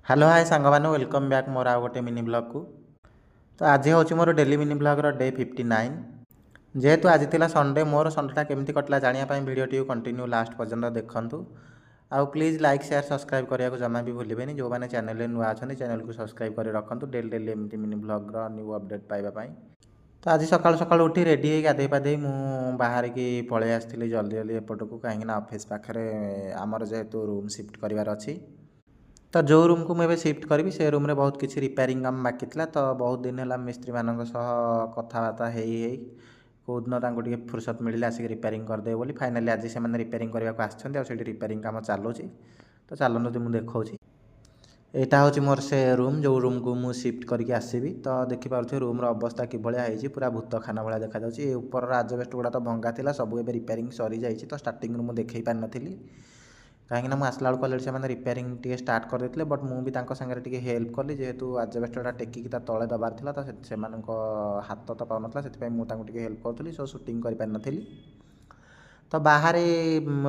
Hello hi सांग मैंने welcome back मोर आउ गोटे मिनी ब्लॉग को। तो आज हूँ मोर डेली मिनी ब्लॉगर डे 59। जेहेतु आज थिला संडे मोर संडेटा केमती कटला जानापी भिडियो कंटिन्यू लास्ट पर्यंत देखूँ। आउ प्लीज लाइक शेयर सब्सक्राइब करने को जमा भी भूलें जो मैंने चैनल नुआ अच्छा चैनल को सब्सक्राइब कर रखुँ डेली डेली एमती मिनी ब्लॉगर न्यू अपडेट पाइबापी। तो आज सकाल सकाल उठी रेडी हो गाधे पाधे बाहर की पलि आसती जल्दी जल्दी एपट को कहीं ऑफिस पाखे आमर जेहेतु रूम शिफ्ट करार अच्छी। तो जो रूम को मुझे शिफ्ट करी से रूम रे बहुत किसी रिपेयरिंग काम बाकी था। तो बहुत दिन है मिस्त्री मान कथबार्ता कौ दिन फुर्सत मिले आसिक रिपेयरिंग करदे बोली फाइनाली आज से रिपेयरिंग करने को आसी रिपेयरिंग काम चलुची। तो चलते मुझे देखा यहाँ हूँ मोर से रूम जो रूम को मुझे शिफ्ट करके आसबि। तो देखिपे रूम अवस्था कि पूरा भूतखाना भाया देखा ऊपर आजबेस्ट गुड़ा तो भंगा था सब ए रिपेयरिंग सरी जाइए। तो स्टार्टिंग में मुझे देखी पारि नी कहीं मुझे आसला बेलू अलरेडी से रिपेयरिंग टे स्टार्ट करते बट मुझे सागे हेल्प कली जेहेतु आजबेस्टटा टेकिक तले दबार था। तो से हाथ तो पाऊन से मुझे हेल्प करी सो सुटिंग कर पारि नी। तो बाहर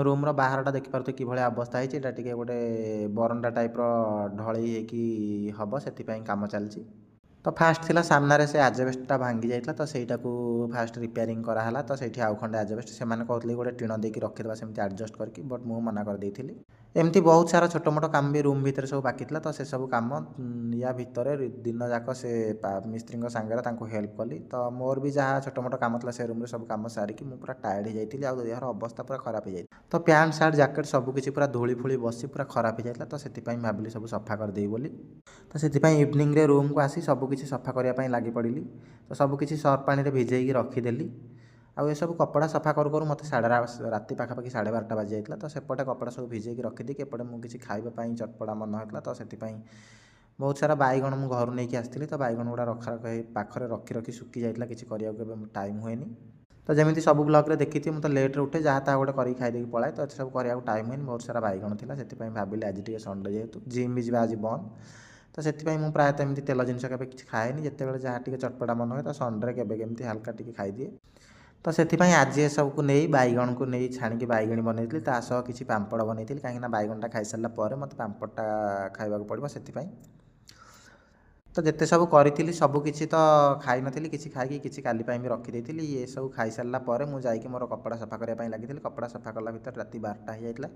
रूम्र बाहरटा देखिपे कि अवस्था है गोटे बरंडा टाइप ढल हम से कम चलती। तो फास्ट थिला सामने से आजबेस्टा भांगी जाइए तो सहीटा को फास्ट रिपेयरिंग कराला। तो सही आउ खंडे आजबेस्ट से कहते गोटे टीण देकी रखीदा सेमती एडजस्ट करके बट मुझे मना कर देती। एमती बहुत सारा छोट मोट काम भी रूम भितर सब बाकी था। तो से सब कम या भितर दिन जाक से मिस्त्री सांगे हेल्प कली। तो मोर भी जहाँ छोट मोट कम था से रूम सब कम सारिकी मुझे पूरा टायर्ड हो जाती और देहर अवस्था पूरा खराब हो जाए। तो पैंट सार्ट जैकेट सबकि पूरा धूली फूली बसी पूरा खराब हो जाता। तो से भाविली सब सफा करदे बोली। तो से इवनिंग रे रूम को आसी सबकि सफा करने लगी पड़ी। तो सबकि सर्फ पानी भिजेक रखीदेली। आउ ये सब कपड़ा सफा करूँ मत राति पाखापाखि 12:30 बाजि जाता। तो सेपटे कपड़ा सब भिजेक रखीदी एपटे मुझे खावाई चटपटा मन होता। तो से बहुत सारा बैगण मुझे घर नहीं आसती। तो बैगण गुड़ा रखा पाखे रखी रखी सुखी जाता किसी करने टाइम हुए। तो जमी सब ब्लॉग रे देखी मुझे लेट्रे उठे जहाँ ता गोटे कर खाई पलाए। तो ये सब करने टाइम हुए बहुत सारा बैगण था से भाविली आज टे संडे जेहेतु जिम भी आज बंद। तो से प्रायतः एमती तेल जिनस के किसी खाएनि जिते जहाँ टे चटपटा मन हुए। तो संडे केमी हाल्का टी खाईदिए। तो से आज ये सबको नहीं बैगण को नहीं छाणी बैगणी बनई किसी पांपड़ बनई कहीं बैगणटा खाई सारापर मत पांपड़टा खावा पड़ो से। तो जिते सब करी सबकि तो खाई नी किसी खाई किसी काली भी रखीदी ये सब खाई सारापर मुझे मोर कपड़ा सफा करने लगी कपड़ा सफा कला भर राति 12टा हो जाता।